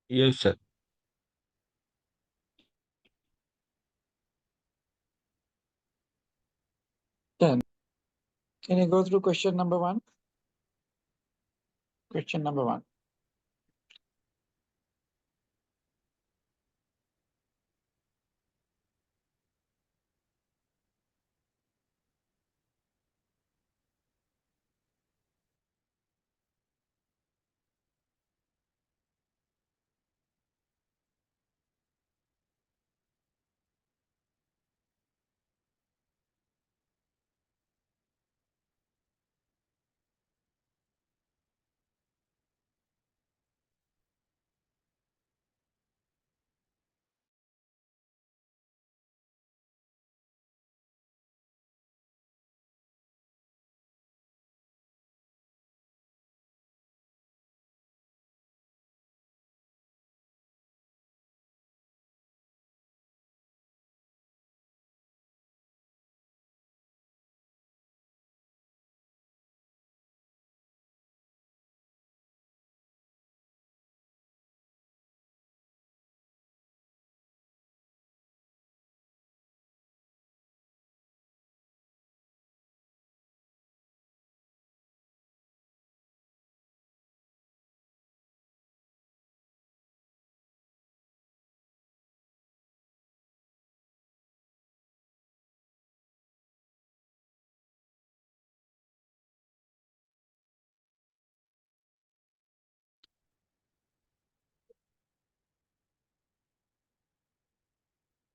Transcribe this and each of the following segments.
Yes, sir. Then, can you go through question number 1? Question number 1.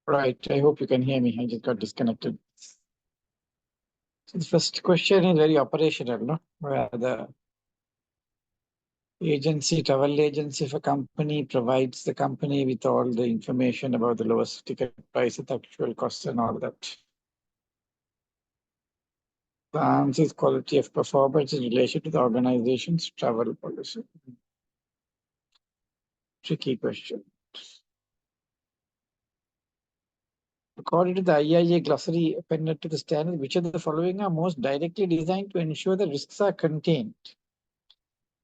Right. I hope you can hear me. I just got disconnected. So the first question is very operational, no? Where the agency, travel agency of a company provides the company with all the information about the lowest ticket price, the actual costs and all that. The answer is quality of performance in relation to the organization's travel policy. Tricky question. According to the IIA glossary appended to the standard, which of the following are most directly designed to ensure the risks are contained?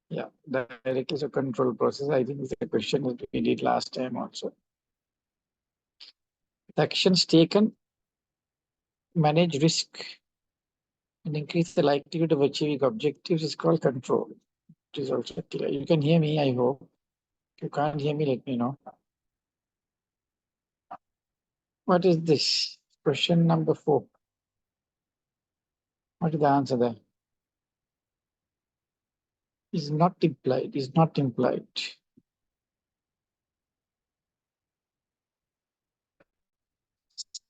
Yeah, directly so control process. I think it's a question that we did last time also. The actions taken manage risk and increase the likelihood of achieving objectives is called control. It is also clear. You can hear me, I hope. If you can't hear me, let me know. What is this? Question number 4. What is the answer there? Is not implied. Is not implied.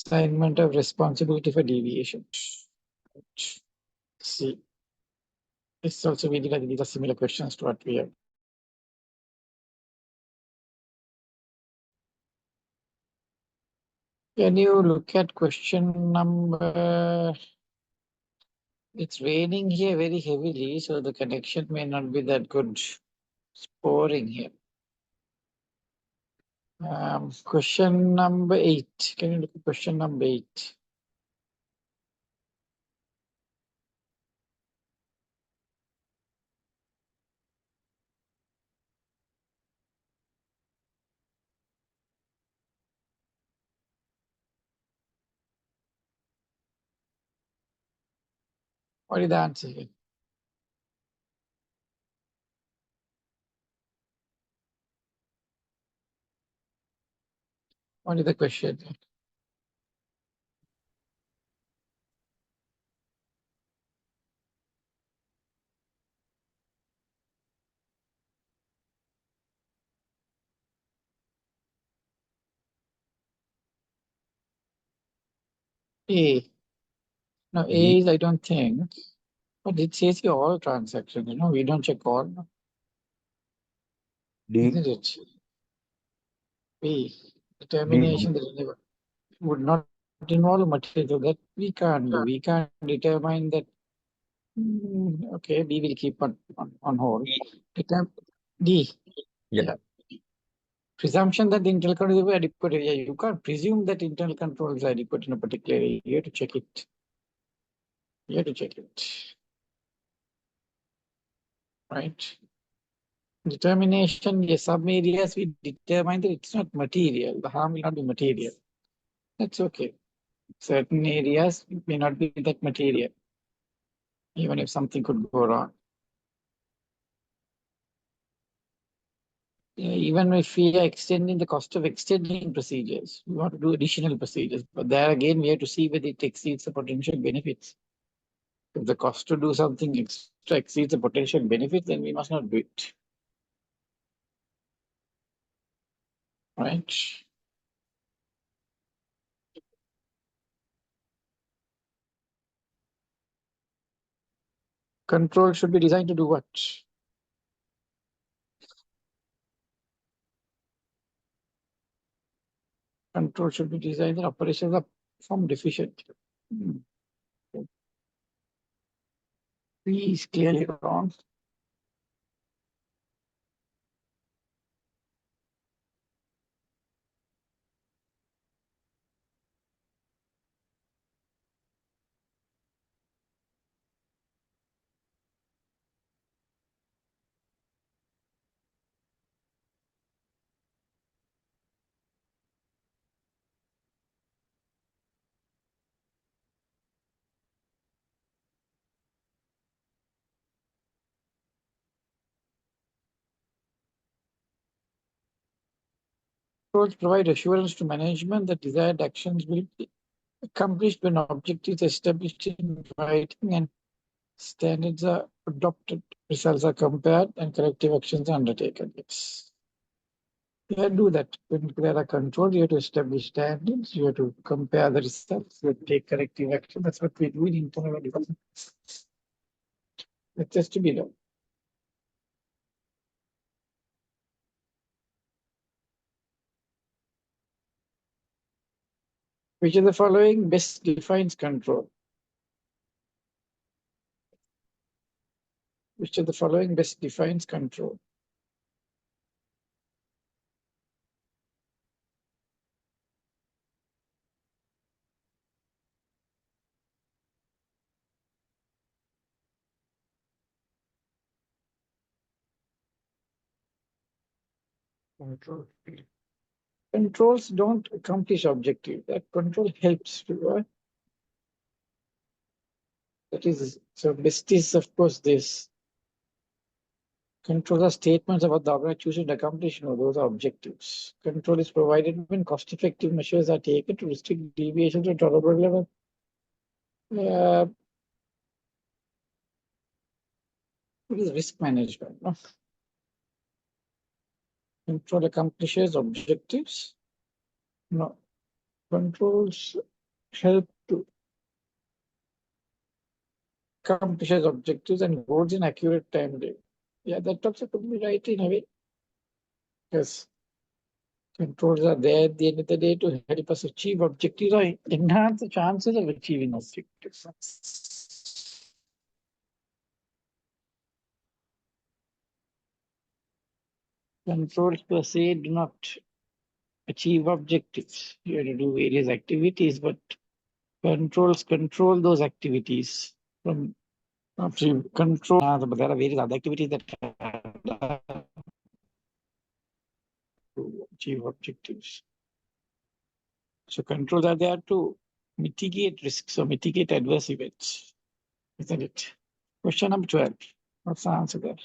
Assignment of responsibility for deviation. See, it's also we did these are similar questions to what we have. Can you look at question number? It's raining here very heavily, so the connection may not be that good. It's pouring here. Question number 8. Can you look at question number 8? What is the answer here? What is the question? A. No, A D. is I don't think. But it says here all transactions. You know, we don't check all. D. Isn't it? B. D. Determination that would not involve material that we can't do. We can't determine that. Okay, B will keep on hold. D. Yeah. Presumption that the internal control is adequate. Yeah, you can't presume that internal control is adequate in a particular area. You have to check it. You have to check it. Right? Determination, yes, some areas we determine that it's not material. The harm will not be material. That's okay. Certain areas may not be that material, even if something could go wrong. Yeah, even if we are extending the cost of extending procedures, we want to do additional procedures. But there again, we have to see whether it exceeds the potential benefits. If the cost to do something extra exceeds the potential benefits, then we must not do it. Right? Control should be designed to do what? Control should be designed that operations are performed efficiently. Hmm. P is clearly wrong. Controls provide assurance to management that desired actions will be accomplished when objectives are established in writing and standards are adopted, results are compared, and corrective actions are undertaken. Yes. You have to do that. When there are controls, you have to establish standards, you have to compare the results, you have to take corrective action. That's what we do in internal development. It's just to be done. Which of the following best defines control? Which of the following best defines control? Control. Controls don't accomplish objective. That control helps to. That is, so best is of course this. Controls are statements about the organization should accomplish. No, those are objectives. Control is provided when cost-effective measures are taken to restrict deviations to tolerable level. Uh, it is risk management. No? Control accomplishes objectives. No, controls help to accomplishes objectives and goals in accurate time frame. Yeah, that also could be right in a way. Yes, controls are there at the end of the day to help us achieve objectives or enhance the chances of achieving objectives. Controls per se do not achieve objectives. You have to do various activities, but controls control those activities from control. But there are various other activities that are to achieve objectives. So controls are there to mitigate risks or mitigate adverse events, isn't it? Question number 12. What's the answer there?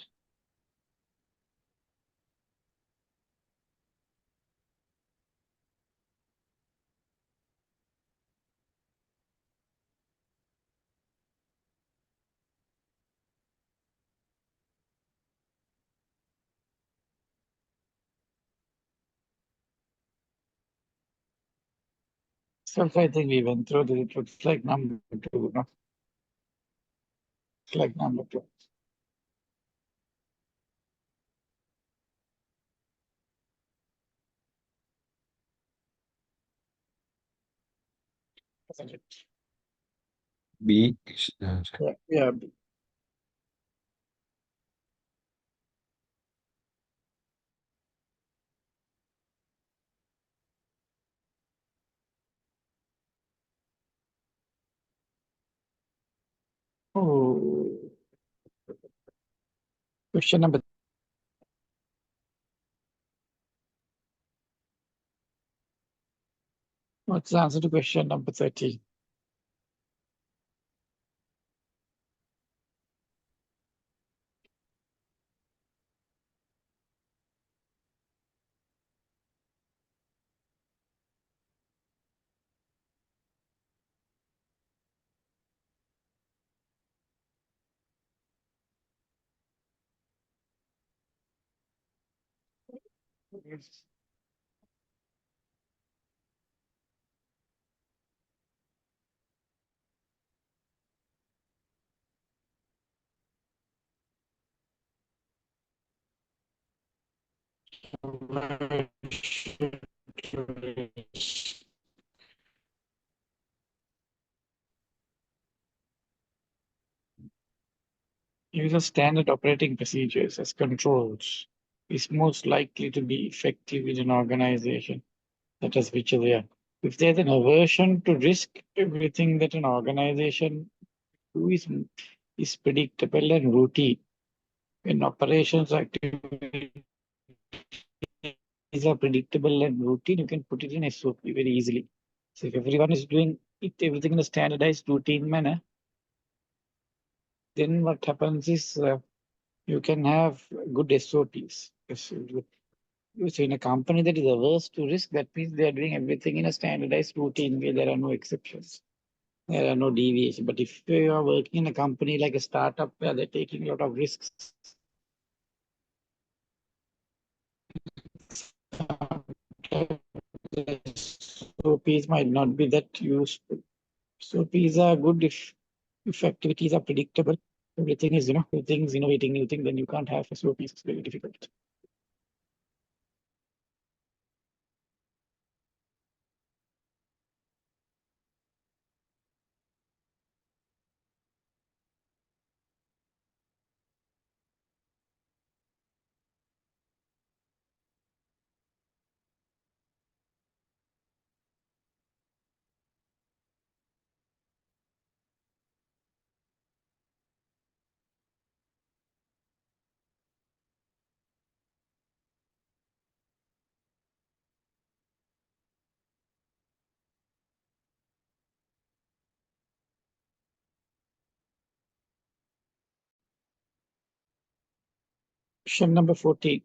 Self, I think we went through this. It looks like number 2. No? It's like number 2. Isn't it? B. Yeah, yeah. Oh, question number What's the answer to question number 30? Use of standard operating procedures as controls is most likely to be effective in an organization that is which they are. If there's an aversion to risk, everything that an organization do is predictable and routine. When operations activities are predictable and routine, you can put it in SOP very easily. So if everyone is doing it, everything in a standardized routine manner, then what happens is you can have good SOPs. So in a company that is averse to risk, that means they are doing everything in a standardized routine where there are no exceptions. There are no deviations. But if you are working in a company like a startup where they're taking a lot of risks, SOPs might not be that useful. SOPs are good if activities are predictable. Everything is, everything's innovating new thing, then you can't have SOPs. It's very difficult. Question number 14.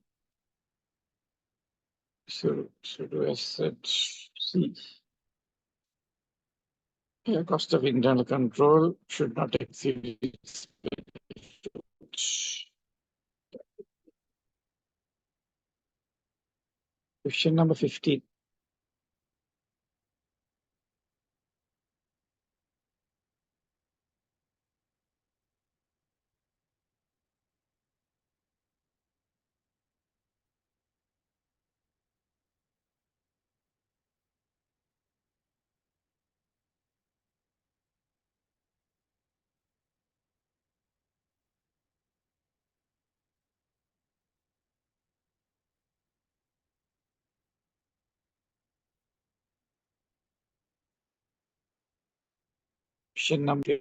So do assets C. Yeah, cost of internal control should not exceed its benefit. Question number 15. Question number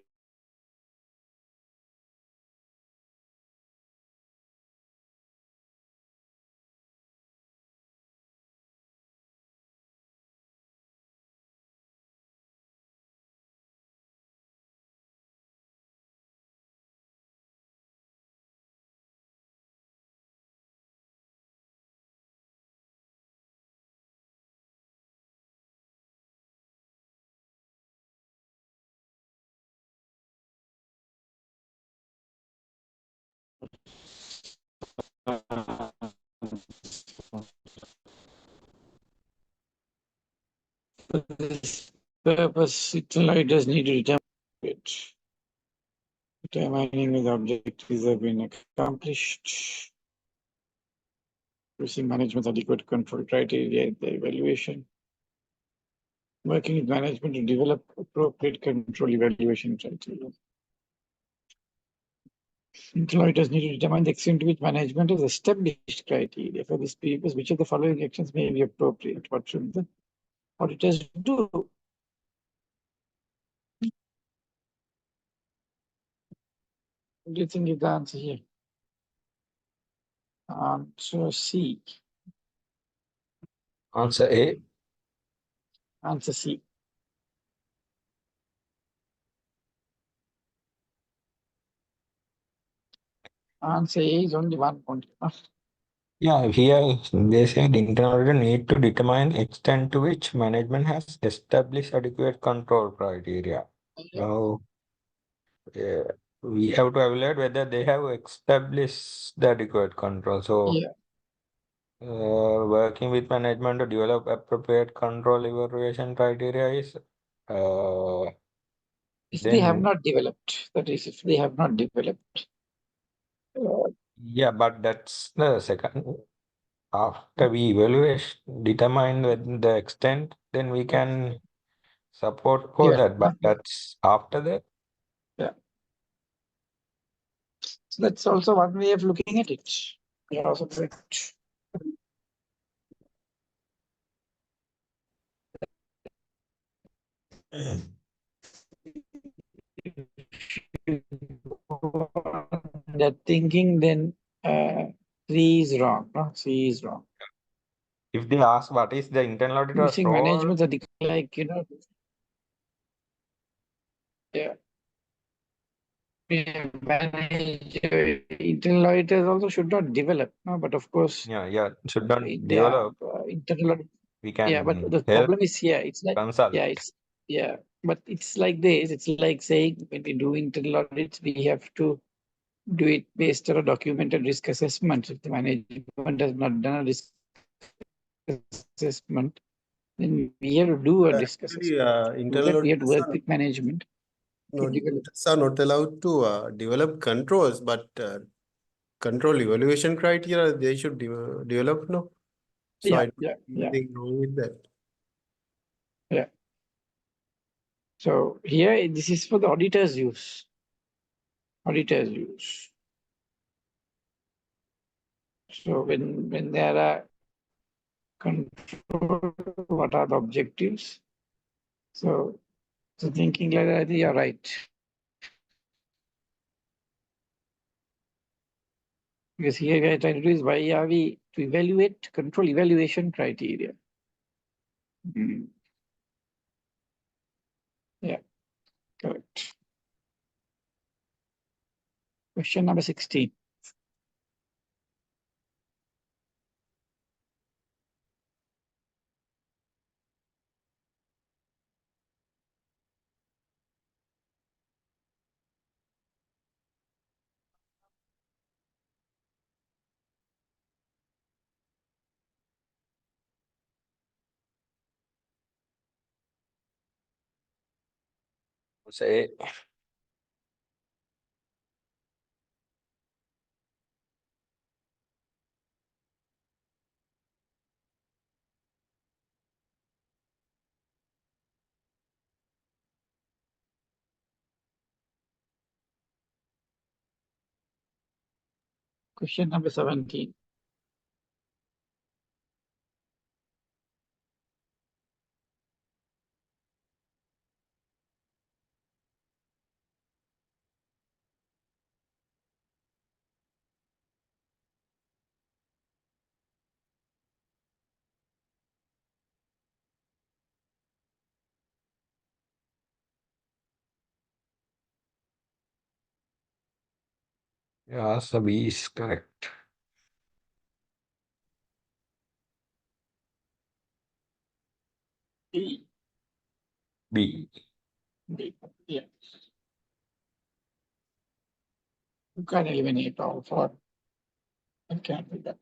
for this purpose, leaders need to determine it. Determining the objectives have been accomplished. Using management's adequate control criteria, the evaluation. Working with management to develop appropriate control evaluation criteria. Employers need to determine the extent to which management has established criteria for this purpose. Which of the following actions may be appropriate? What should the auditors do? What do you think is the answer here? Answer C. Answer A. Answer C. Answer A is only 1 point. Yeah, here they said internal auditor need to determine extent to which management has established adequate control criteria. Yeah, Now, uh, we have to evaluate whether they have established the adequate control. So, yeah. working with management to develop appropriate control evaluation criteria is If they have then not developed, that is, if they have not developed. yeah, but that's the second. After we evaluate, determine the extent, then we can support for Develop. that. But that's after that. Yeah. So that's also one way of looking at it. Yeah, also correct. That thinking, then C is wrong. No, C is wrong. If they ask what is the internal auditor's Using role, management, like, yeah. Yeah, manager, internal auditors also should not develop, no? But of course, yeah, should not yeah, develop. internal, We yeah. But can the help problem is here. It's like, consult. yeah, yeah. But it's like this. It's like saying when we do internal audits, we have to do it based on a documented risk assessment. If the management has not done a risk assessment, then we have to do a risk Actually, assessment. To do internal that, we have to auditors work with management to develop. are not allowed to develop controls, but control evaluation criteria they should develop. No, so Yeah, I don't yeah, see yeah, anything wrong with that. yeah. So here, this is for the auditor's use. Auditors use. So when there are control, what are the objectives? So thinking like that, you're right. Because here we are trying to do is why are we to evaluate control evaluation criteria? Yeah, correct. Question number 16. Say Question number 17. yeah, so B is correct. D. B. D. Yeah. You can eliminate all four. It can't be done.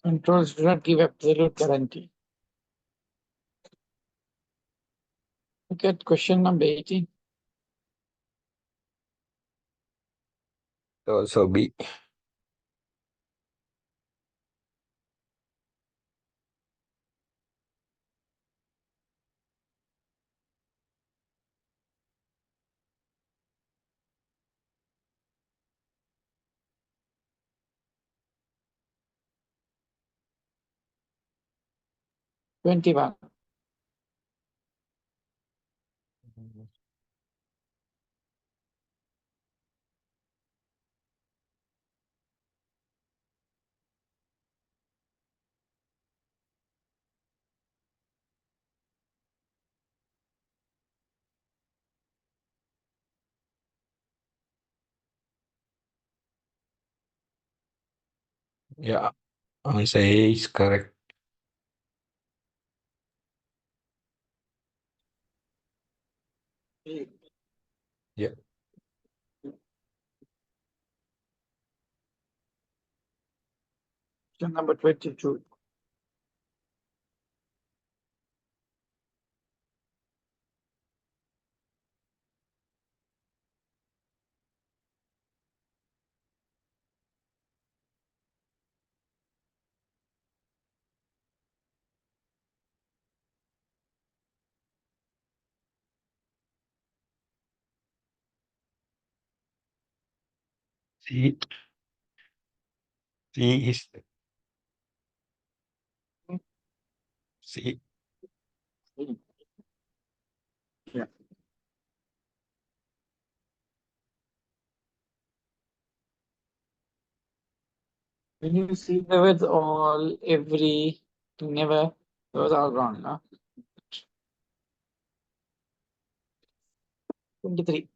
Controls do not give absolute guarantee. Look at question number 18. So B. Twenty-one. Yeah, answer A is correct. Yeah. Question number 22. C, C is C. Yeah. When you see the words all, every, never, those are gone. No? 23.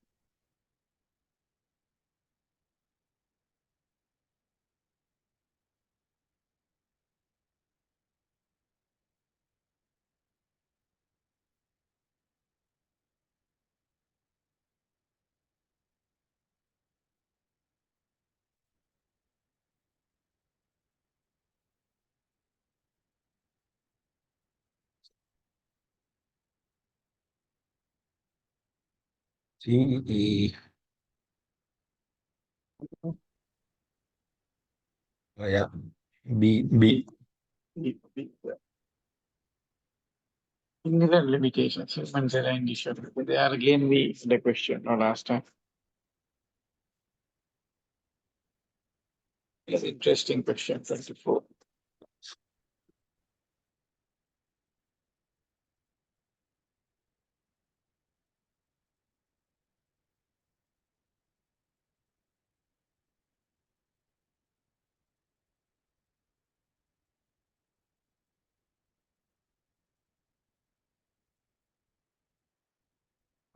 C, E. Yeah. B, B. Inherent limitations, humans are an issue. They are again the question, no last time. It's interesting question, 24.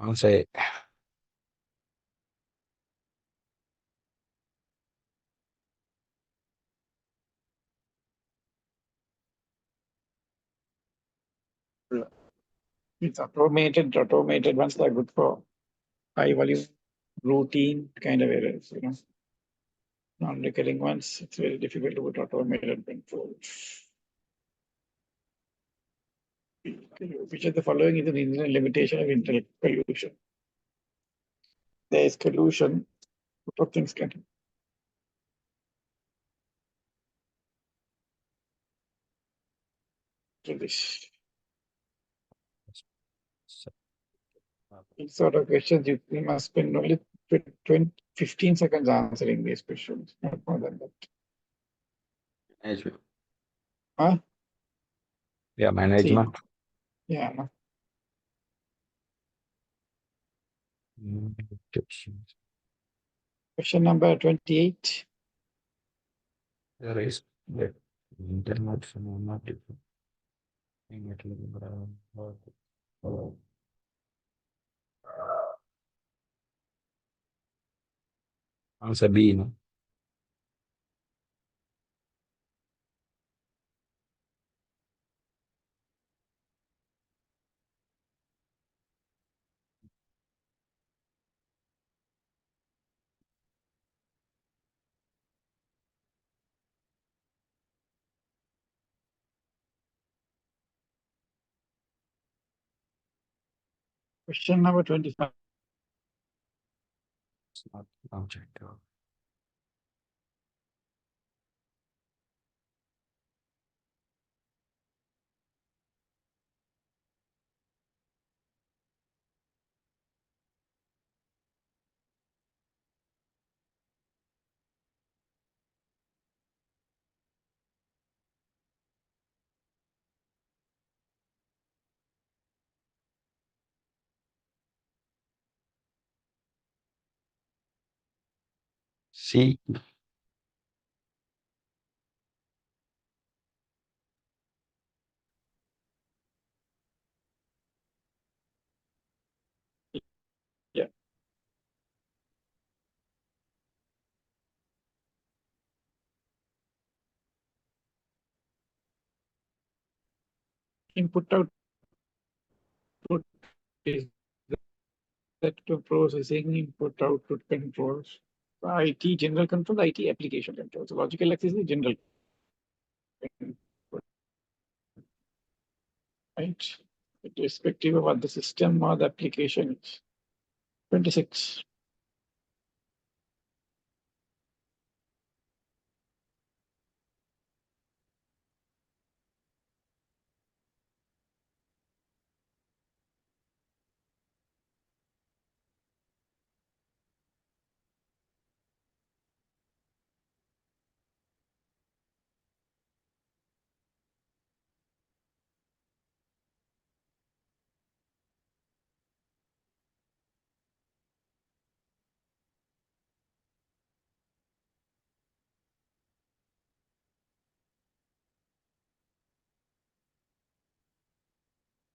Answer A. It's automated ones are good for high volume, routine kind of errors, Non-recurring ones, it's very difficult to put automated control. Which of the following is an inherent limitation of internet collusion? There is collusion, lot of things can do this. These sort of questions you must spend only 20, 15 seconds answering these questions, not more than that. Management. Huh? Yeah, management. Yeah, no. Question number 28. There is the internet phenomenon different. Answer B, no? Question number 25. It's not objective. C. Yeah. input-output is that to processing input-output controls. IT general control, IT application control. So logical access is general control, right? Irrespective of what the system or the application is. 26.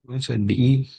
What's a D?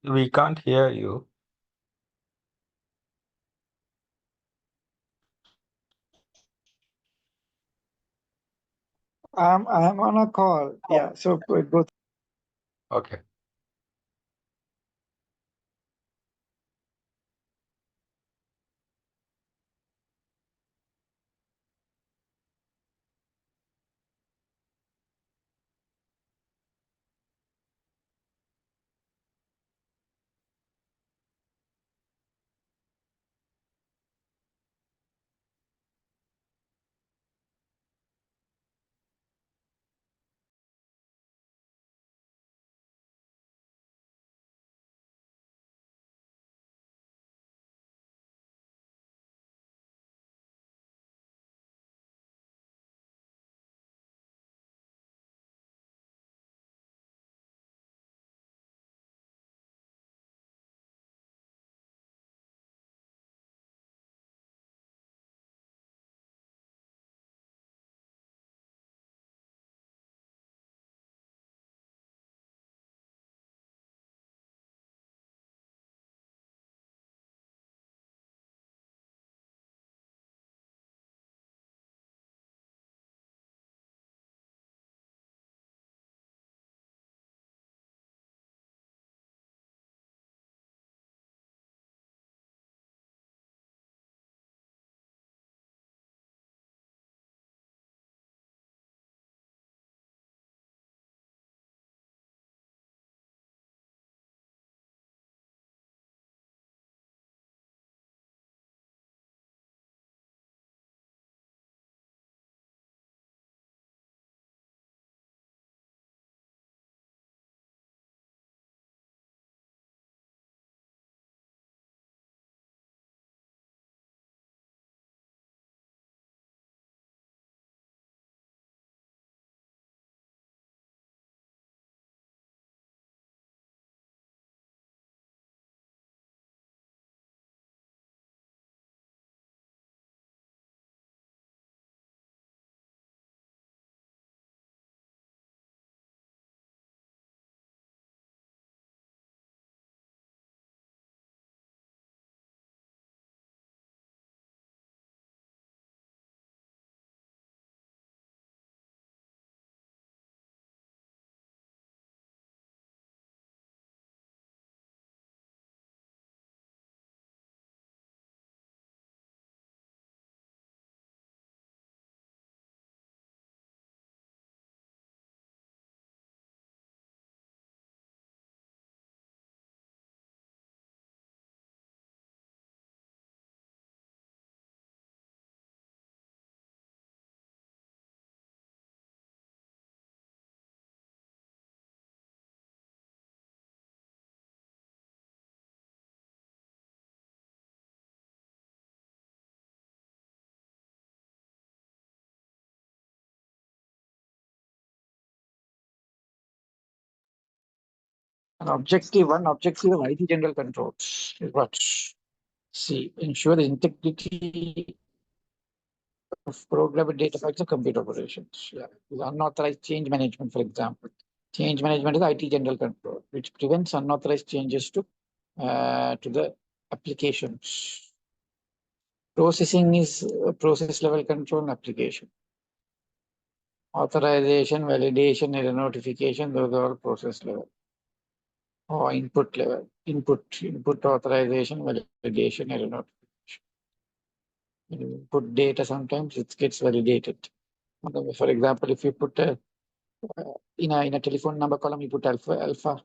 We can't hear you. I'm on a call. Yeah, so go Okay. And objective of IT general controls is what? C. Ensure the integrity of programmable data files of computer operations. Yeah. Unauthorized change management, for example. Change management is IT general control, which prevents unauthorized changes to the applications. Processing is process level control and application. Authorization, validation, error notification, those are all process level. Or input level. Input authorization, validation, error notification. When you input data, sometimes it gets validated. For example, if you put in a telephone number column, you put alpha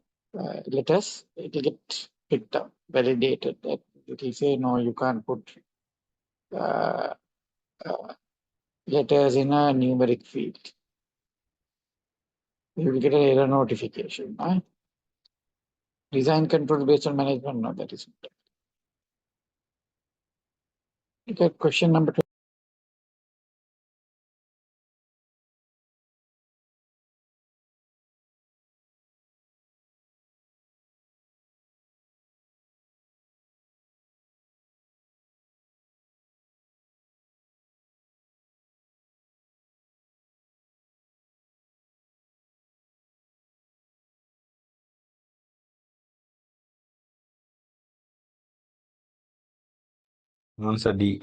letters, it will get picked up, validated. That it will say no, you can't put uh, letters in a numeric field. You will get an error notification. Design control based on management, no, that is not. Look at question number 2. Answer D.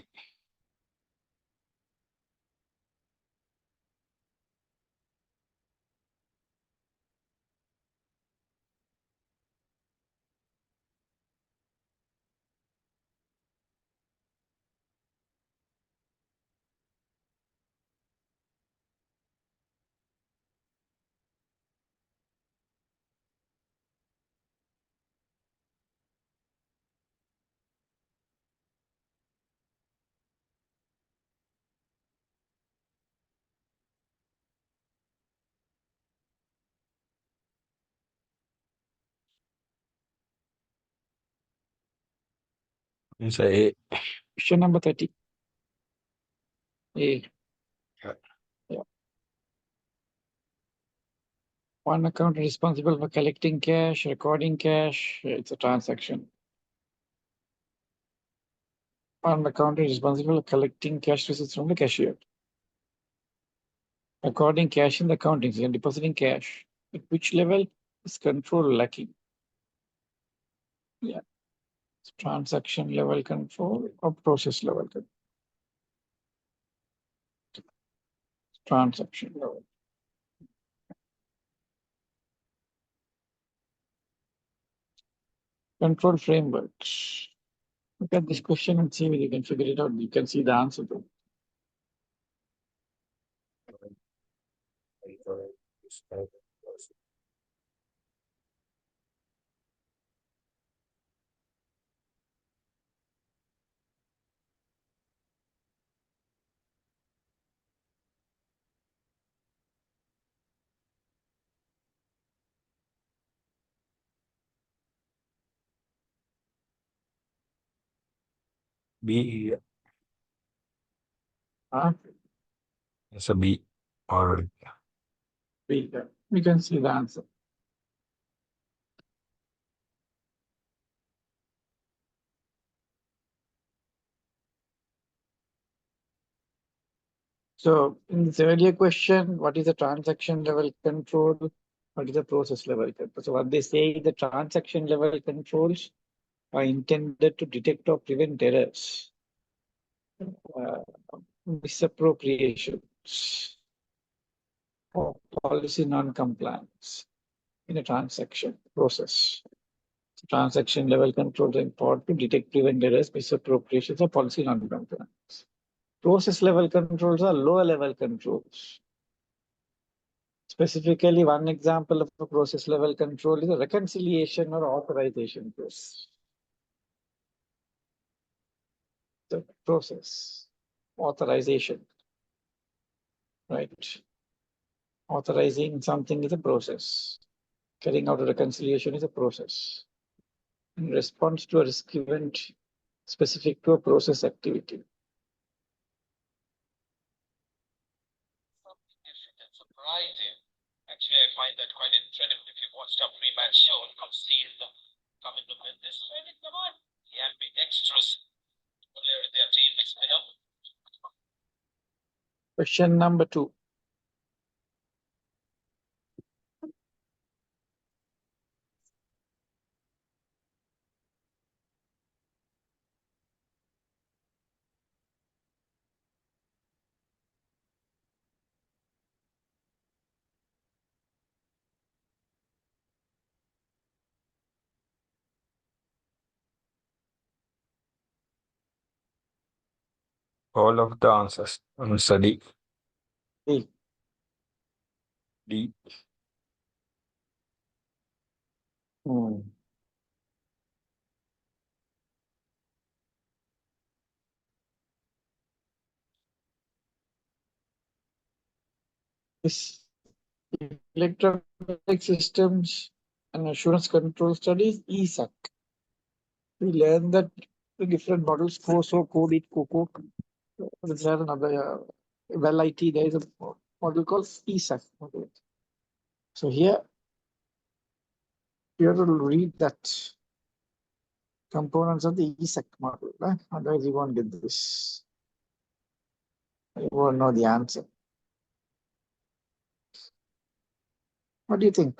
Answer A. Question number 30. A. Yeah. Yeah. One account is responsible for collecting cash, recording cash. It's a transaction. One account is responsible for collecting cash receipts from the cashier. Recording cash in the accounting and depositing cash. At which level is control lacking? Yeah. It's transaction level control or process level control? Transaction level. Control frameworks. Look at this question and see whether you can figure it out. You can see the answer to it. B. Huh? Answer B. Or We can see the answer. So in this earlier question, what is the transaction level control? What is the process level control? So what they say, the transaction level controls are intended to detect or prevent errors, misappropriations, or policy non-compliance in a transaction process. So transaction level controls are important to detect, prevent errors, misappropriations, or policy non-compliance. Process level controls are lower level controls. Specifically, one example of a process level control is a reconciliation or authorization process. The process, authorization, right? Authorizing something is a process. Carrying out a reconciliation is a process. In response to a risk event specific to a process activity. Surprising. Actually, I find that quite incredible. If you watched our pre-match show on Question number 2. All of the answers. Answer D. D. D. This electronic systems and assurance control studies, ESAC. We learned that the different models, COSO, CODIT, COCO. There's another, well, IT, there is a model called ESAC model. So here, you have to read that components of the ESAC model, right? Otherwise you won't get this. You won't know the answer. What do you think?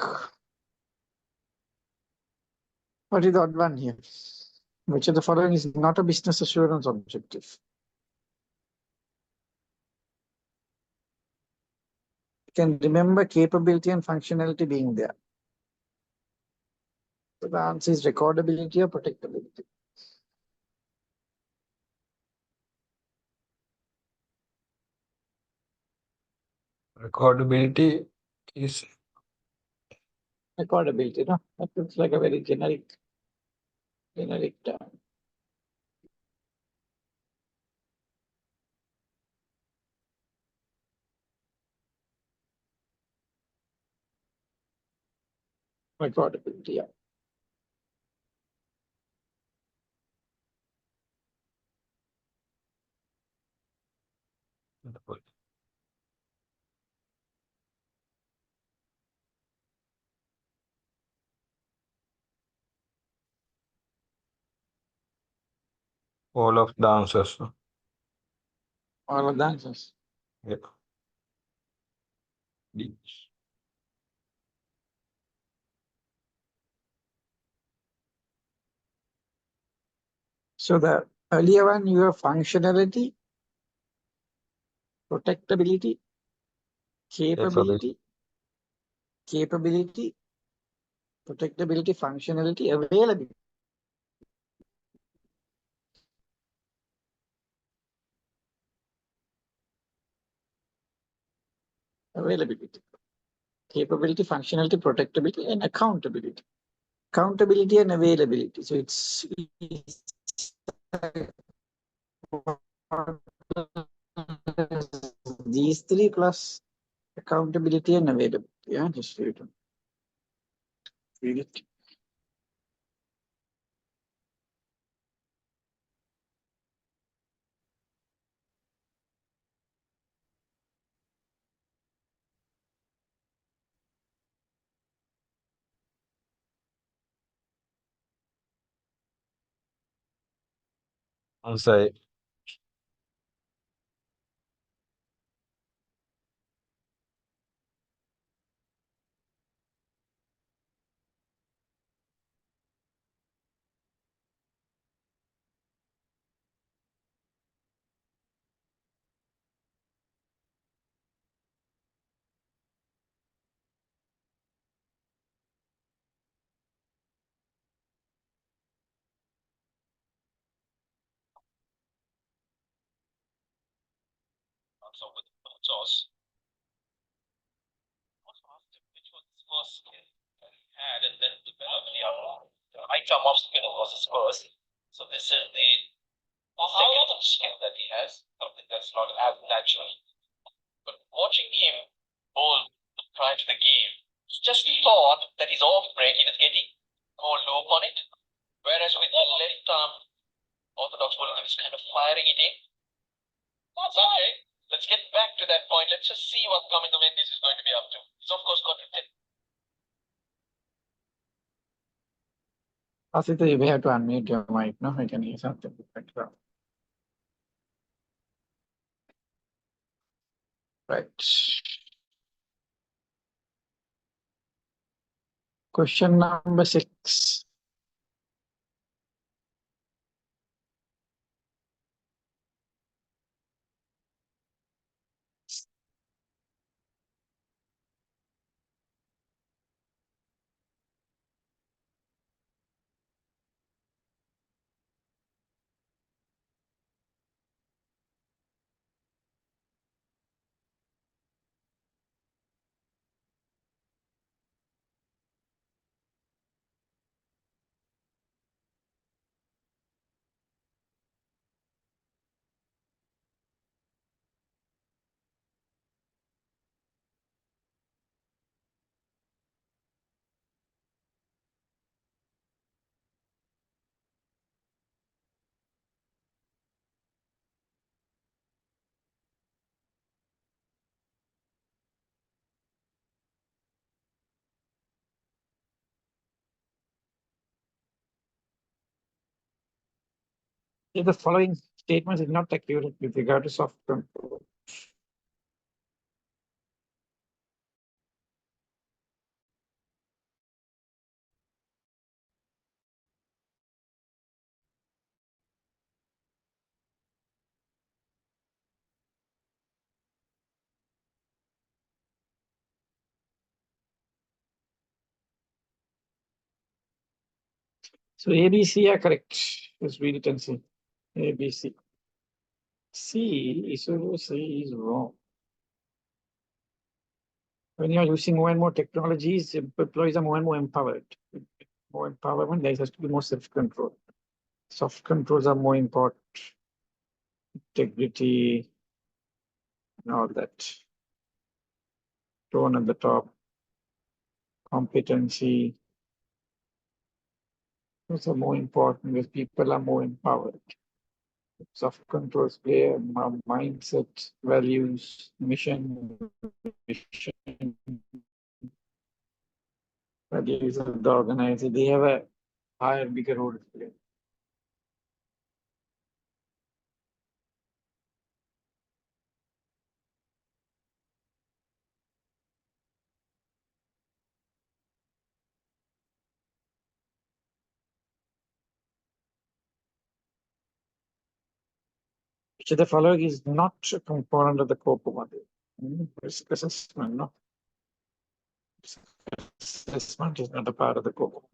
What is the odd one here? Which of the following is not a business assurance objective? You can remember capability and functionality being there. So the answer is recordability or protectability. Recordability is Recordability, no? That looks like a very generic term. Recordability, yeah. all of the answers. All of the answers. Yeah. D. So the earlier one, you have functionality, protectability, capability, protectability, functionality, availability. Availability, capability, functionality, protectability, and accountability. Accountability and availability. So it's these three plus accountability and availability. Yeah, just read it. Read it. Answer A. Which was his first skill that he had, and then developed the other. The high jump skill was his first. So this is the second skill that he has, something that's not as natural. But watching him bowl prior to the game, he just thought that his off break he was getting more loop on it. Whereas with the left arm orthodox bowling, he was kind of firing it in. That's okay. Let's get back to that point. Let's just see what Coming the Wendy's is going to be up to. He's of course got to Asita, you may have to unmute your mic, no? I can hear something in the background. Right. Question number 6. If the following statement is not accurate with regard to soft control. So A, B, C are correct. Let's read it and see. A, B, C. C is wrong. When you are using more and more technologies, employees are more and more empowered. More empowerment, there has to be more self-control. Soft controls are more important. Integrity and all that. Tone at the top. Competency. Those are more important because people are more empowered. Soft controls play a mindset, values, mission, values of the organization. They have a higher, bigger role to play. Which of the following is not a component of the COPA model? Risk assessment, no. Risk assessment is not a part of the COPA model.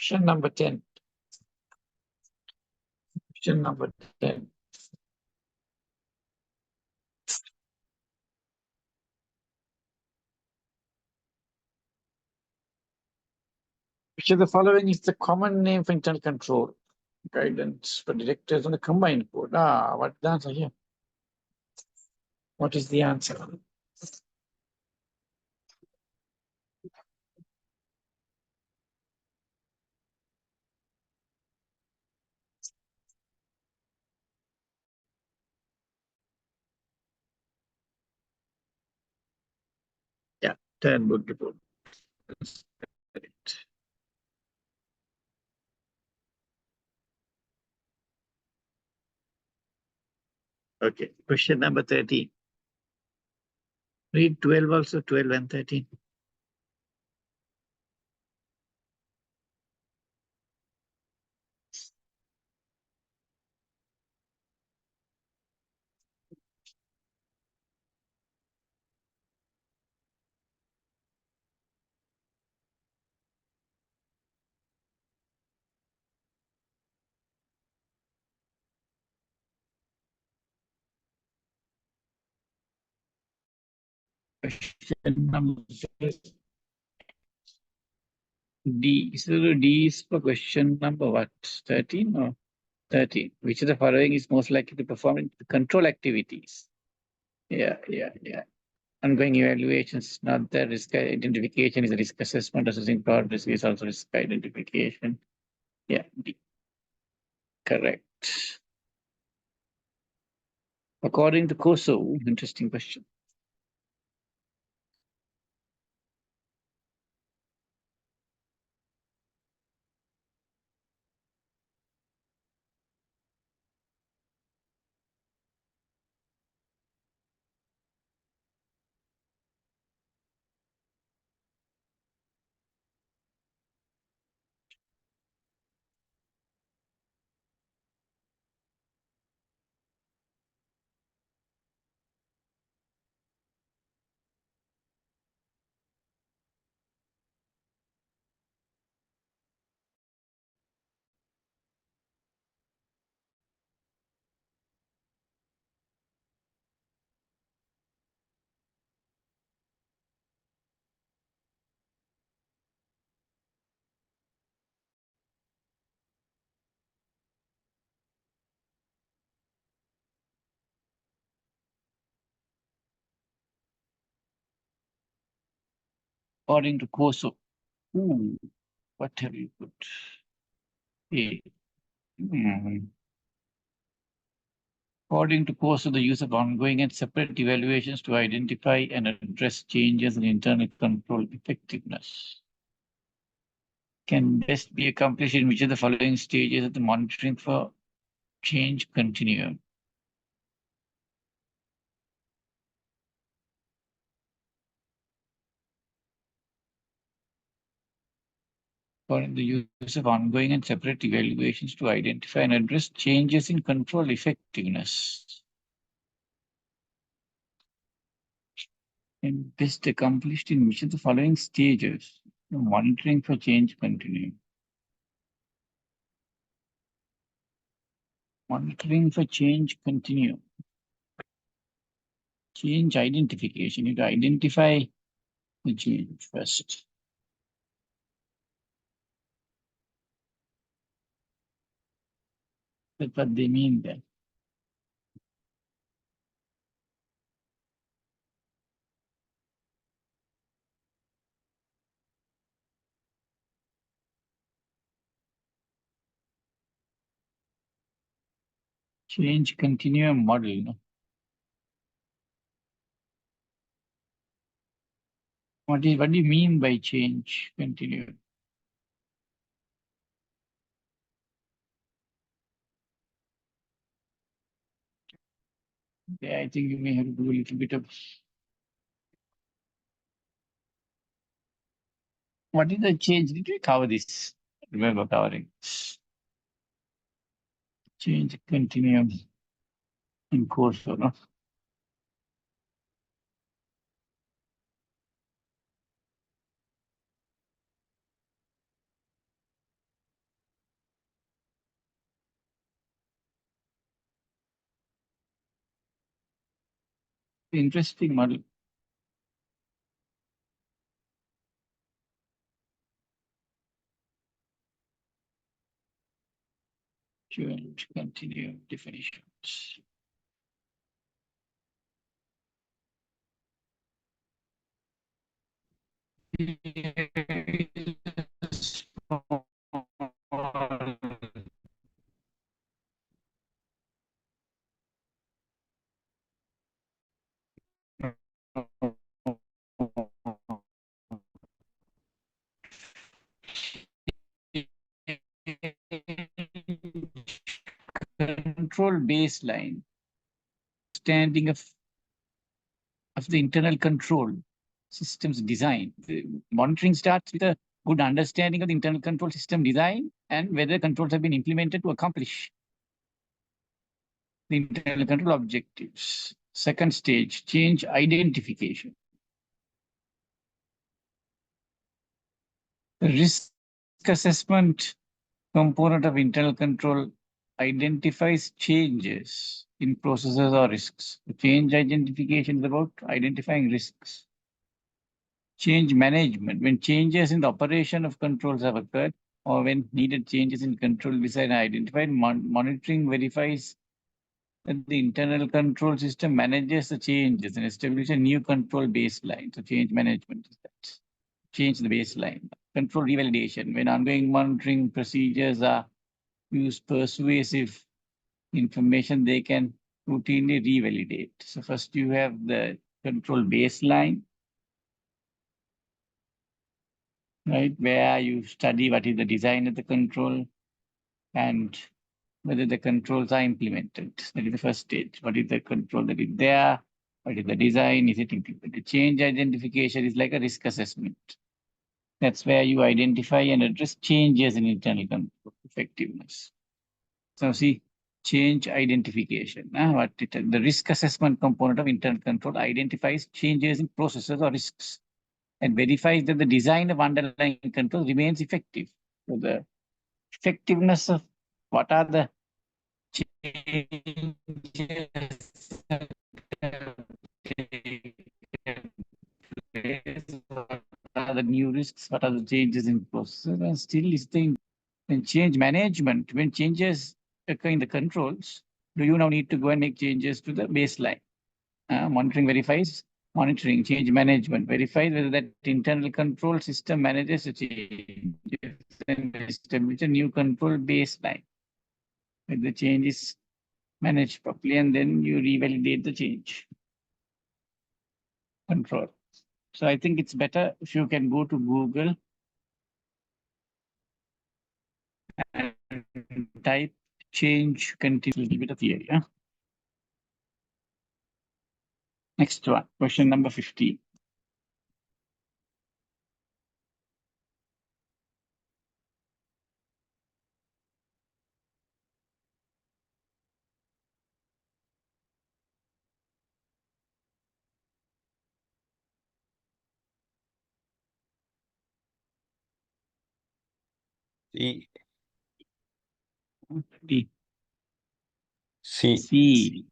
Question number 10. Question number 10. Which of the following is the common name for internal control? Guidance for directors on the combined code. What's the answer here? What is the answer? Yeah, 10 would be good. Okay, question number 13. Read 12 also, 12 and 13. Question number D. So D is for question number what? 13 or 13? Which of the following is most likely to perform control activities? Yeah. Ongoing evaluations, not the risk identification is a risk assessment. Assessing fraud risk is also risk identification. Yeah, B. Correct. According to Koso, interesting question. According to Koso, what have you put? A. According to Koso, the use of ongoing and separate evaluations to identify and address changes in internal control effectiveness can best be accomplished in which of the following stages of the monitoring for change continuum? According to the use of ongoing and separate evaluations to identify and address changes in control effectiveness can best accomplished in which of the following stages? Monitoring for change continuum. Monitoring for change continuum. Change identification. You need to identify the change first. That's what they mean there. Change continuum model. No? What do you mean by change continuum? Yeah, I think you may have to do a little bit of. What is the change? Did we cover this? Remember covering change continuum in course or not? Interesting model. Change continuum definitions. Control baseline, standing of the internal control systems design. The monitoring starts with a good understanding of the internal control system design and whether controls have been implemented to accomplish the internal control objectives. Second stage, change identification. The risk assessment component of internal control identifies changes in processes or risks. The change identification is about identifying risks. Change management, when changes in the operation of controls have occurred or when needed changes in control design are identified, monitoring verifies that the internal control system manages the changes and establishes a new control baseline. So change management is that. Change the baseline. control revalidation. When ongoing monitoring procedures are use persuasive information, they can routinely revalidate. So first you have the control baseline, right, where you study what is the design of the control and whether the controls are implemented. That is the first stage. What is the control that is there? What is the design? Is it implemented? Change identification is like a risk assessment. That's where you identify and address changes in internal control effectiveness. So see, change identification. The risk assessment component of internal control identifies changes in processes or risks and verifies that the design of underlying control remains effective. So the effectiveness of what are the changes that have taken place, what are the new risks, what are the changes in processes, and still is the in change management. When changes occur in the controls, do you now need to go and make changes to the baseline? Monitoring verifies, monitoring change management verifies whether that internal control system manages the changes and establish a new control baseline. When the change is managed properly, and then you revalidate the change control. So I think it's better if you can go to Google and type change continuous, a little bit of theory. Next one, question number 15. C. D. C. C.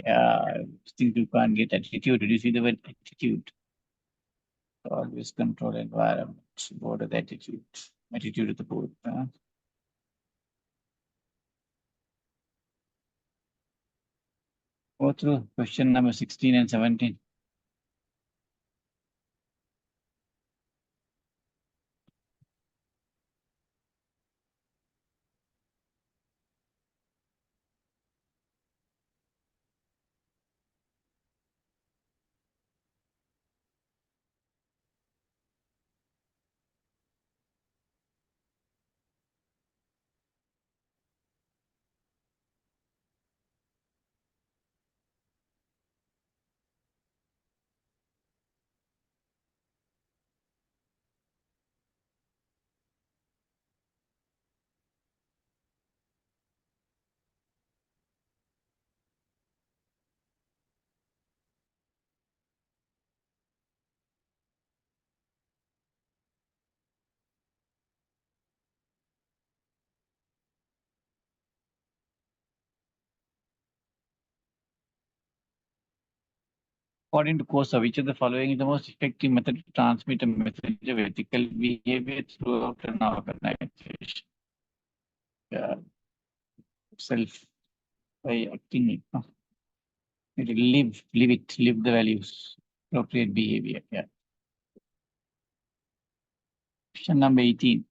Yeah, I think you can't get attitude. Did you see the word attitude? Always control environment, border the attitude. Attitude of the board. Go through question number 16 and 17. According to Kosa, which of the following is the most effective method to transmit a message of ethical behavior throughout an organization? Self by acting it. Live it, live the values, appropriate behavior. Yeah. Question number 18.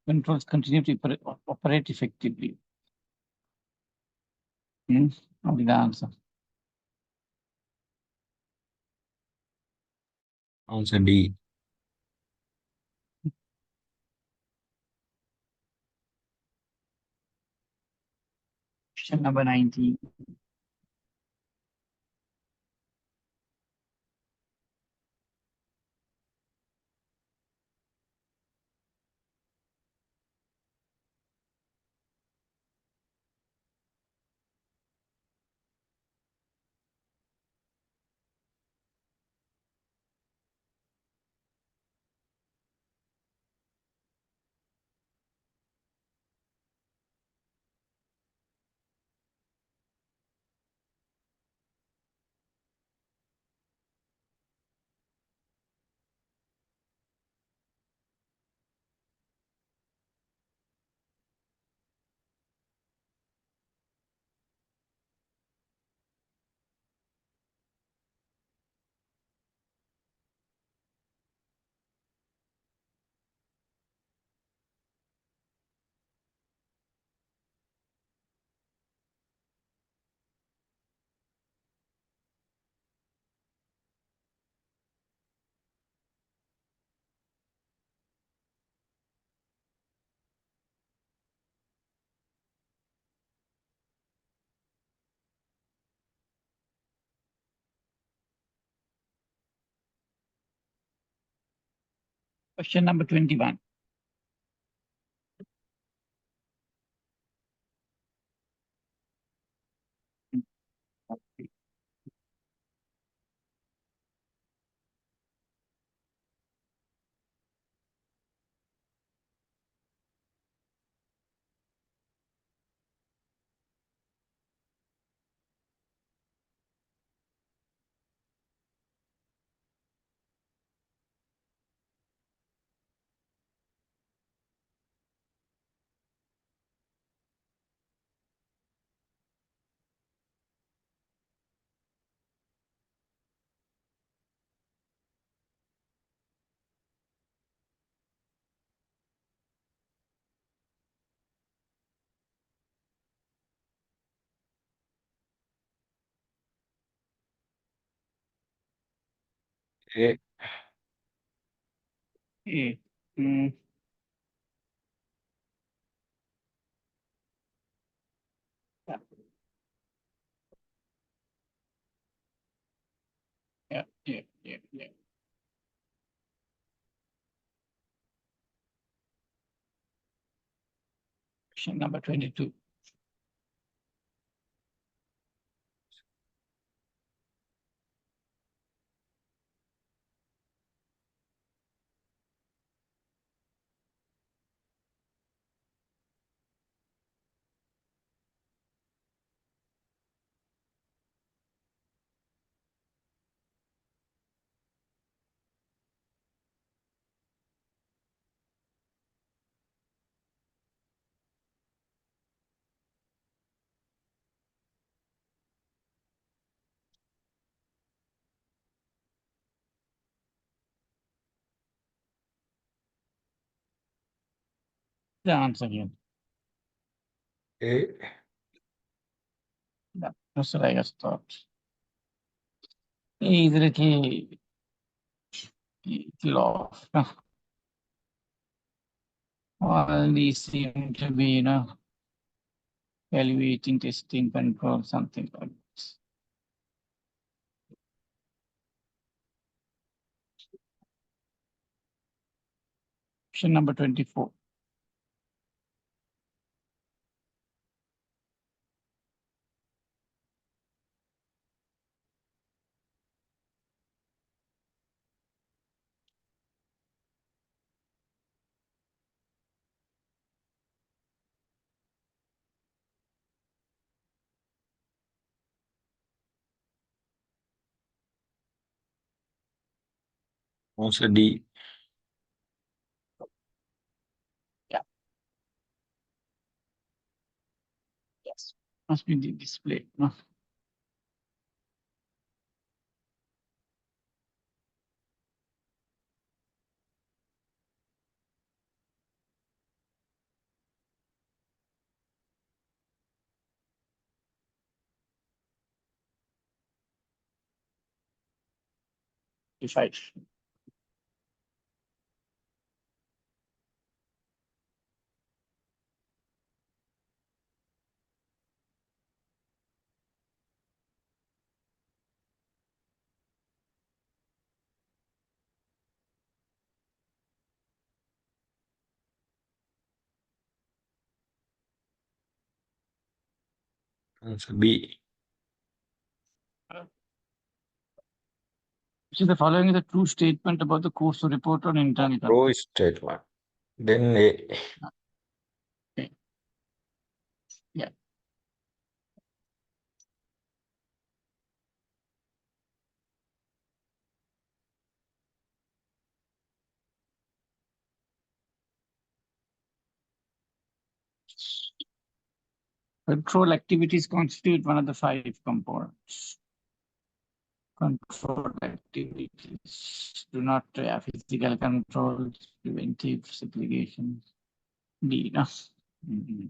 Controls continue to operate effectively. What is the answer? Answer D. Question number 19. Question number 21. A. A. Hmm. Yeah. Yeah. Question number 22. The answer here. A. That's what I just thought. A is a little off. No. All these seem to be, evaluating, testing, control, something like this. Question number 24. Also D. Yes. Must be the display. No. Five. Answer B. Which is the following is a true statement about the course to report on internal control. True statement. Then A. Okay. Yeah. Control activities constitute one of the 5 components. Control activities do not have physical controls, preventive segregation. B, no. Mhm.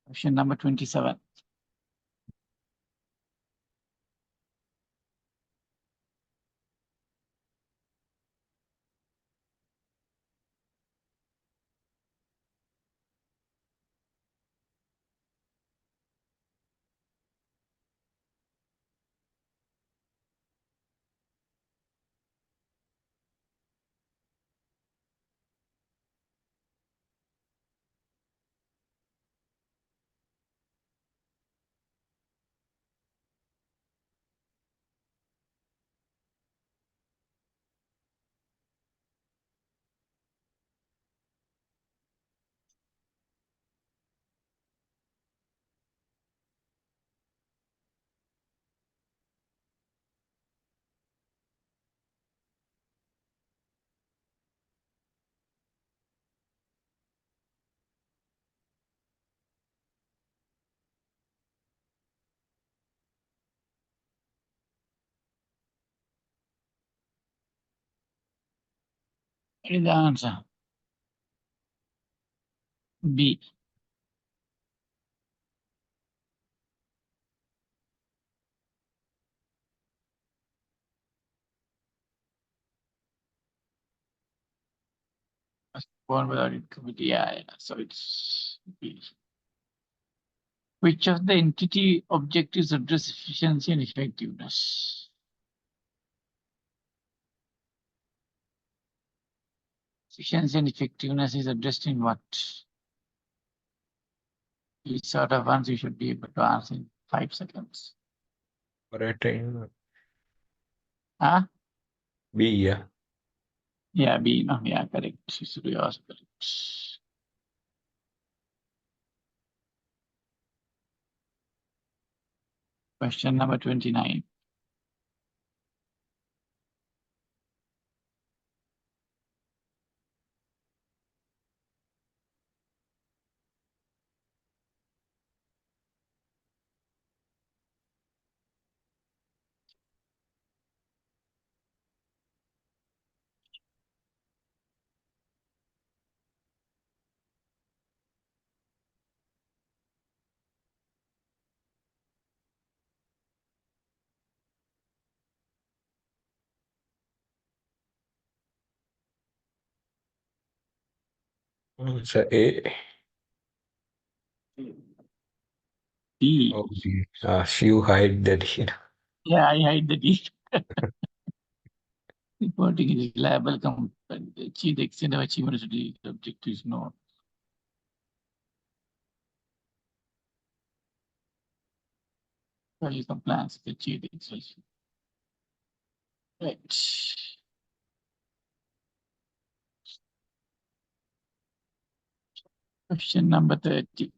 Question number 27. What is the answer? B. Born without it committee. Yeah. So it's B. Which of the entity objectives address efficiency and effectiveness? Efficiency and effectiveness is addressed in what? These sort of ones you should be able to answer in 5 seconds. Operating Huh? B. Yeah. Yeah, B. No, yeah, correct. You should be also correct. Question number 29. Answer A. D. Oh, B. You hide that here. Yeah, I hide the D. Reporting is reliable, achieve the extent of achievement of the objective is known. Value compliance to achieve the extent. Right. Question number 30.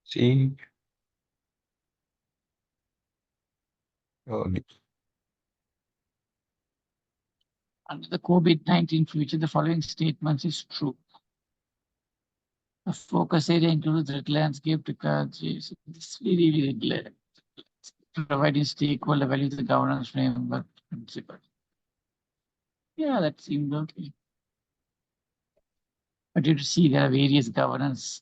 C. Oh, D. Under the COVID-19 future, the following statements is true. The focus area includes red landscape technology. So this is very, very clear. providing stakeholder value to the governance framework principle. Yeah, that seems okay. But you have to see there are various governance,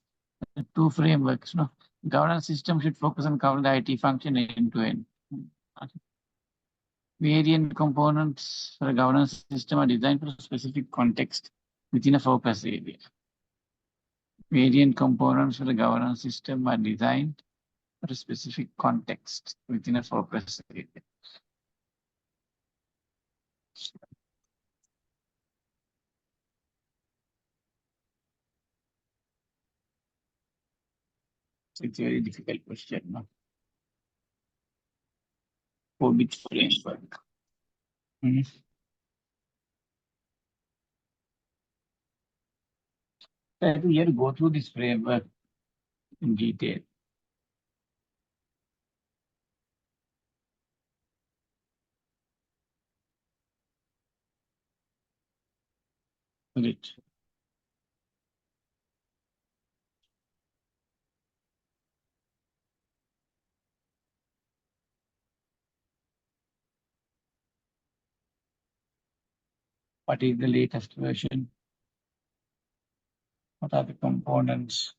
two frameworks. No, governance system should focus on covering the IT function end to end. Variant components for a governance system are designed for a specific context within a focus area. Variant components for the governance system are designed for a specific context within a focus area. So it's a very difficult question. No? 4-bit framework. So I think you have to go through this framework in detail. Right. What is the latest version? What are the components?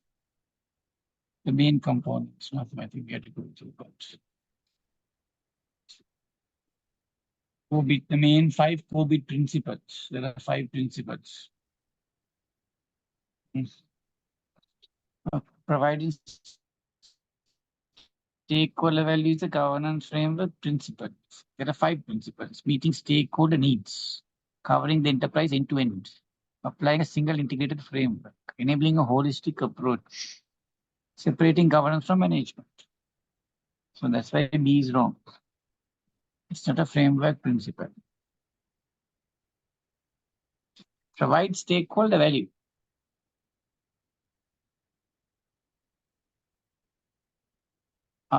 The main components, nothing I think we have to go through, but 4-bit, the main 5 4-bit principles. There are 5 principles. Providing stakeholder value is a governance framework principles. There are 5 principles. Meeting stakeholder needs, covering the enterprise end to end, applying a single integrated framework, enabling a holistic approach, separating governance from management. So that's why B is wrong. It's not a framework principle. Provide stakeholder value.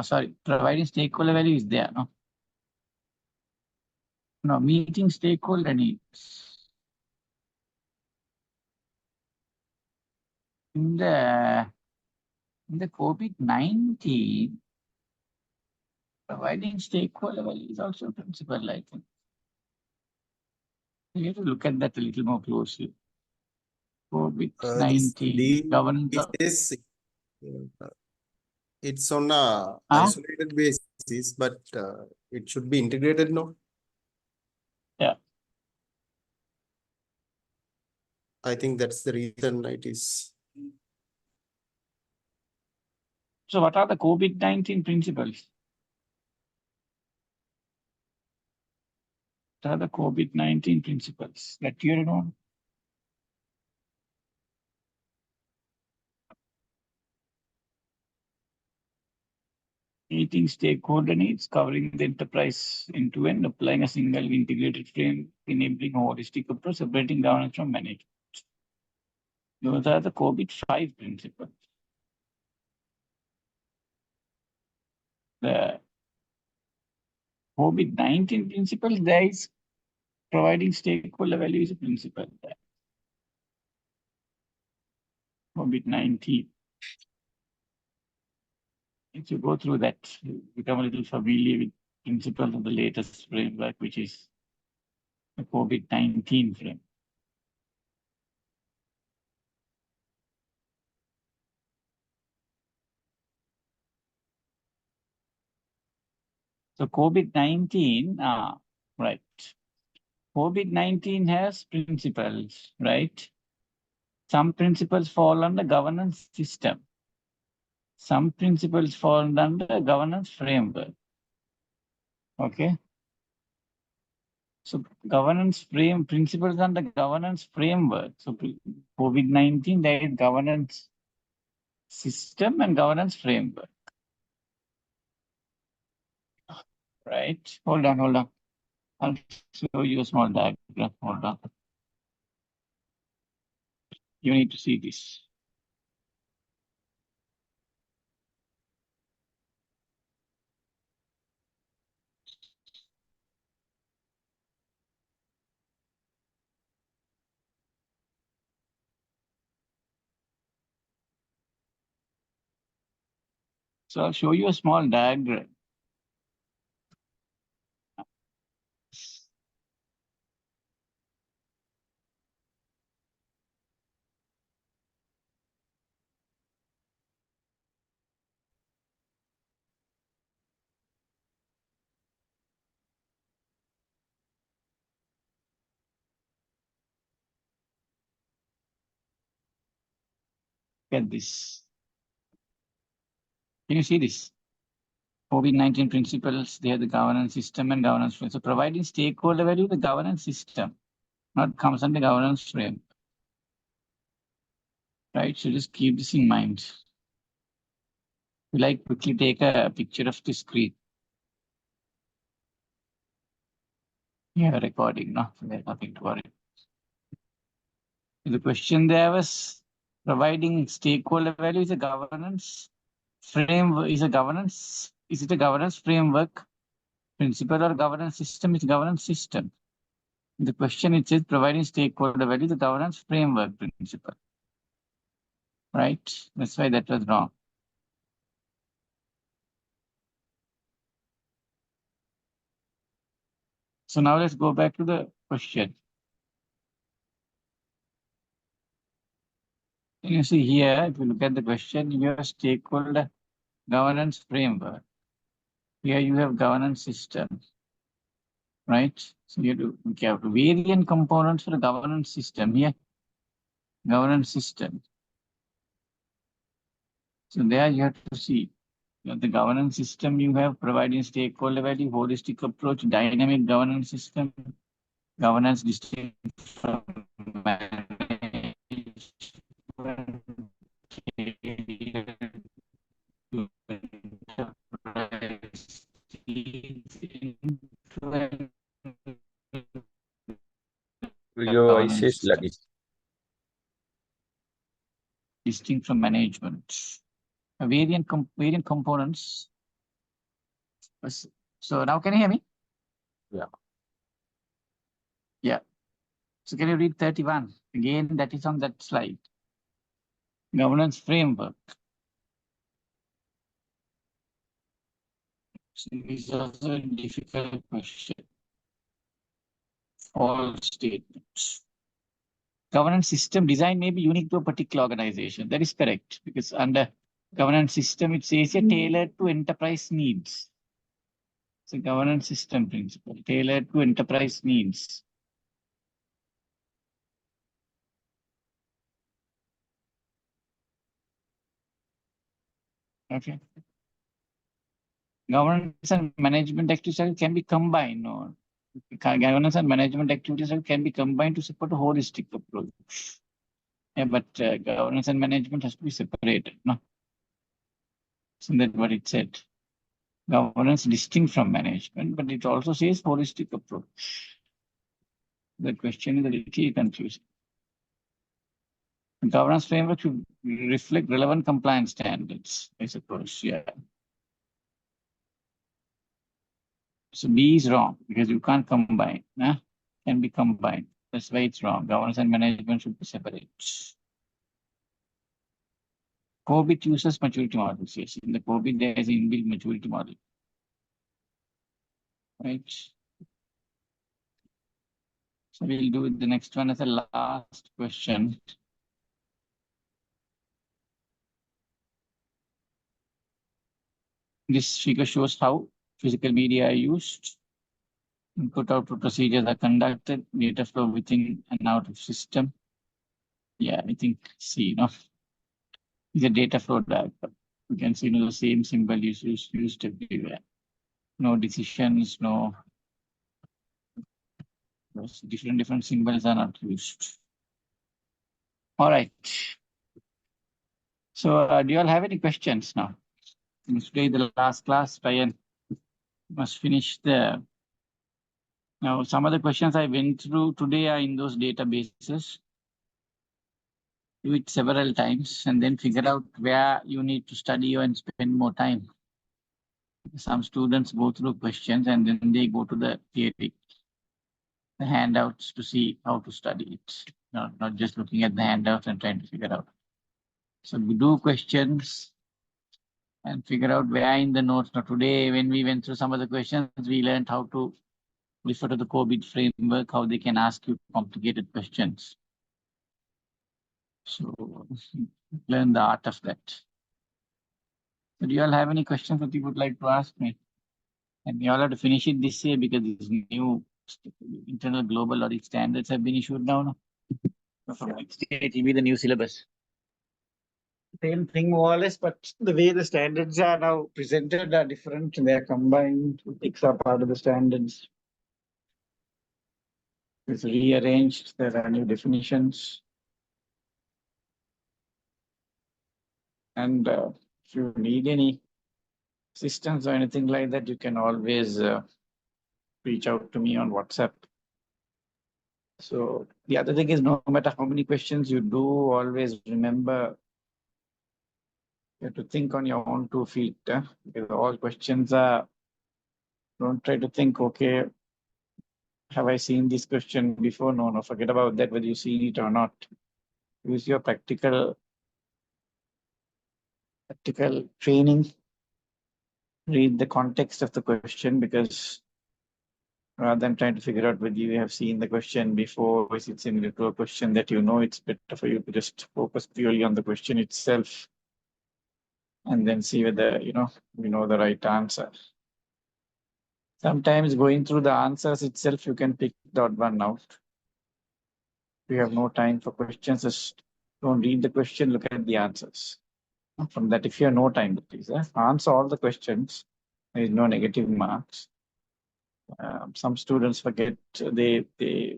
Sorry, providing stakeholder value is there, no? No, meeting stakeholder needs. In the COVID-19, providing stakeholder value is also a principle, I think. You have to look at that a little more closely. COVID-19 governance. It's on a isolated basis, but it should be integrated, no? Yeah. I think that's the reason it is. So what are the COVID-19 principles? What are the COVID-19 principles that you know? Meeting stakeholder needs, covering the enterprise end-to-end, applying a single integrated frame, enabling a holistic approach, separating governance from management. Those are the COVID-5 principles. The COVID-19 principles, there is providing stakeholder value is a principle there. COVID-19. If you go through that, you become a little familiar with principles of the latest framework, which is the COVID-19 frame. So COVID-19, right. COVID-19 has principles, right? Some principles fall under governance system. Some principles fall under governance framework. Okay. So governance frame principles under governance framework. So COVID-19, there is governance system and governance framework. Right? Hold on. I'll show you a small diagram. Hold on. You need to see this. So I'll show you a small diagram. at this. Can you see this? COVID-19 principles, they are the governance system and governance frame. So providing stakeholder value, the governance system, not comes under governance frame. Right, so just keep this in mind. Will I quickly take a picture of the screen? Yeah, recording, no, there's nothing to worry. The question there was providing stakeholder value is a governance framework, is it a governance framework, principle or governance system? It's governance system. The question it says providing stakeholder value is a governance framework principle. Right? That's why that was wrong. So now let's go back to the question. You see here, if you look at the question, you have stakeholder governance framework. Here you have governance system, right? So you have variant components for the governance system here. Governance system. So there you have to see the governance system you have providing stakeholder value, holistic approach, dynamic governance system, governance distinct from management, Your voice is lagging. Distinct from management. Variant components. So now can you hear me? Yeah. Yeah. So can you read 31? Again, that is on that slide. Governance framework. So this is also a difficult question. All statements. Governance system design may be unique to a particular organization. That is correct, because under governance system, it says tailored to enterprise needs. It's a governance system principle, tailored to enterprise needs. Okay. Governance and management activities can be combined, or governance and management activities can be combined to support a holistic approach. Yeah, but governance and management has to be separated, no? Isn't that what it said? Governance distinct from management, but it also says holistic approach. The question is a little confusing. The governance framework should reflect relevant compliance standards, I suppose. Yeah. So B is wrong because you can't combine. Can be combined. That's why it's wrong. Governance and management should be separate. COBIT uses maturity models. Yes, in the COBIT there is inbuilt maturity model. Right. So we'll do the next one as a last question. This figure shows how physical media are used. Input-output procedures are conducted, data flow within and out of system. Yeah, I think C, no? It's a data flow diagram. You can see the same symbol is used everywhere. No decisions, no. Those different symbols are not used. All right. So do you all have any questions now? Today the last class, Ryan must finish the. Now, some of the questions I went through today are in those databases. Do it several times and then figure out where you need to study and spend more time. Some students go through questions and then they go to the theory, the handouts to see how to study it. Not just looking at the handouts and trying to figure out. So we do questions and figure out where in the notes. Now today, when we went through some of the questions, we learned how to refer to the COBIT framework, how they can ask you complicated questions. So learn the art of that. So do you all have any questions that you would like to ask me? And you all have to finish it this year because these new internal global audit standards have been issued now. So from next year, it will be the new syllabus. same thing more or less, but the way the standards are now presented are different. They are combined. Ethics are part of the standards. It's rearranged. There are new definitions. And if you need any assistance or anything like that, you can always reach out to me on WhatsApp. So the other thing is, no matter how many questions you do, always remember you have to think on your own 2 feet. Because all questions are, don't try to think, okay, have I seen this question before? No, forget about that, whether you see it or not. Use your practical training. Read the context of the question, because rather than trying to figure out whether you have seen the question before, or is it similar to a question that you know, it's better for you to just focus purely on the question itself and then see whether you know the right answer. Sometimes going through the answers itself, you can pick the odd one out. If you have no time for questions, just don't read the question, look at the answers. From that, if you have no time, please answer all the questions. There is no negative marks. Some students forget, they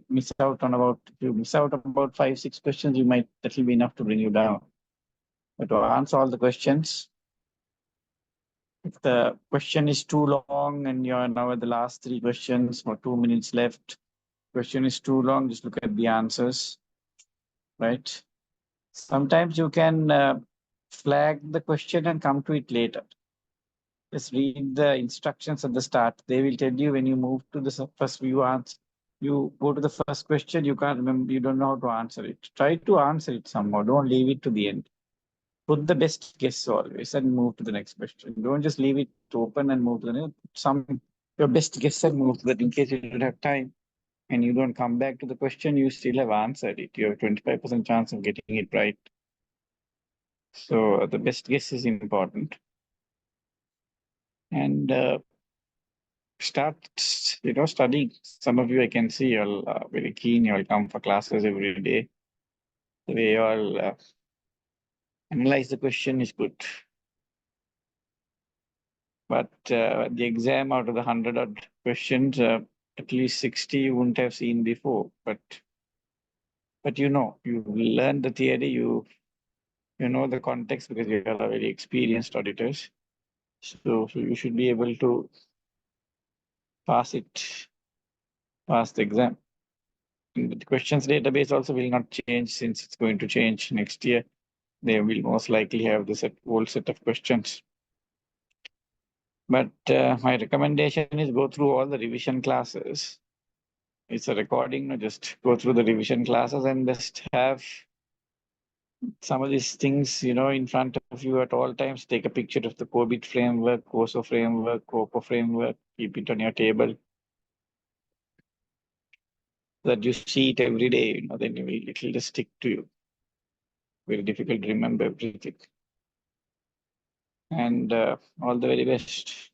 miss out on about, if you miss out about 5-6 questions, that will be enough to bring you down. But to answer all the questions, if the question is too long and you're now at the last 3 questions or 2 minutes left, question is too long, just look at the answers, right? Sometimes you can flag the question and come to it later. Just read the instructions at the start. They will tell you when you move to the first view answer, you go to the first question, you can't remember, you don't know how to answer it. Try to answer it somehow. Don't leave it to the end. Put the best guess always and move to the next question. Don't just leave it open and move to the next. Your best guess and move to that, in case you don't have time and you don't come back to the question, you still have answered it. You have 25% chance of getting it right. So the best guess is important. And start, studying. Some of you, I can see you're very keen. You'll come for classes every day. The way you'll analyze the question is good. But the exam, out of the 100 odd questions, at least 60 you wouldn't have seen before. But you learn the theory, you know the context, because you are very experienced auditors. So you should be able to pass the exam. And the questions database also will not change, since it's going to change next year. They will most likely have the whole set of questions. But my recommendation is go through all the revision classes. It's a recording, just go through the revision classes and just have some of these things, in front of you at all times. Take a picture of the COBIT framework, COSO framework, COPO framework, keep it on your table, so that you see it every day, then it will just stick to you. Very difficult to remember everything. And all the very best.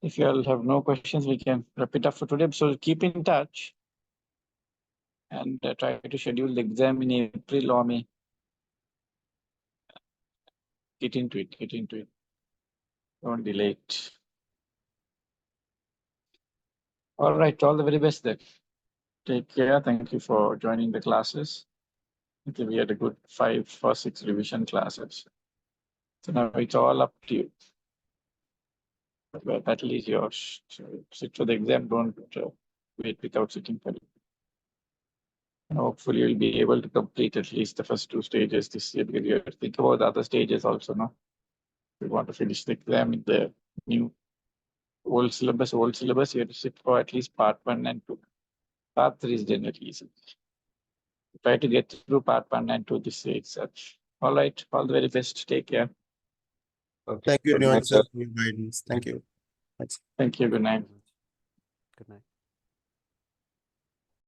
If you all have no questions, we can wrap it up for today. So keep in touch and try to schedule the exam in April or May. Get into it. Don't delay it. All right, all the very best then. Take care. Thank you for joining the classes. I think we had a good 5 or 6 revision classes. So now it's all up to you. The battle is yours. So sit for the exam. Don't wait without sitting for it. And hopefully you'll be able to complete at least the first 2 stages this year, because you have to think about the other stages also, no? We want to finish the exam in the new old syllabus, you have to sit for at least part 1 and 2. Part 3 is generally easy. Try to get through part 1 and 2 this year itself. All right, all the very best. Take care. Thank you, Good everyone, night, sir, sir. for your guidance. Thank you. Thanks. Thank you. Good night. Good night.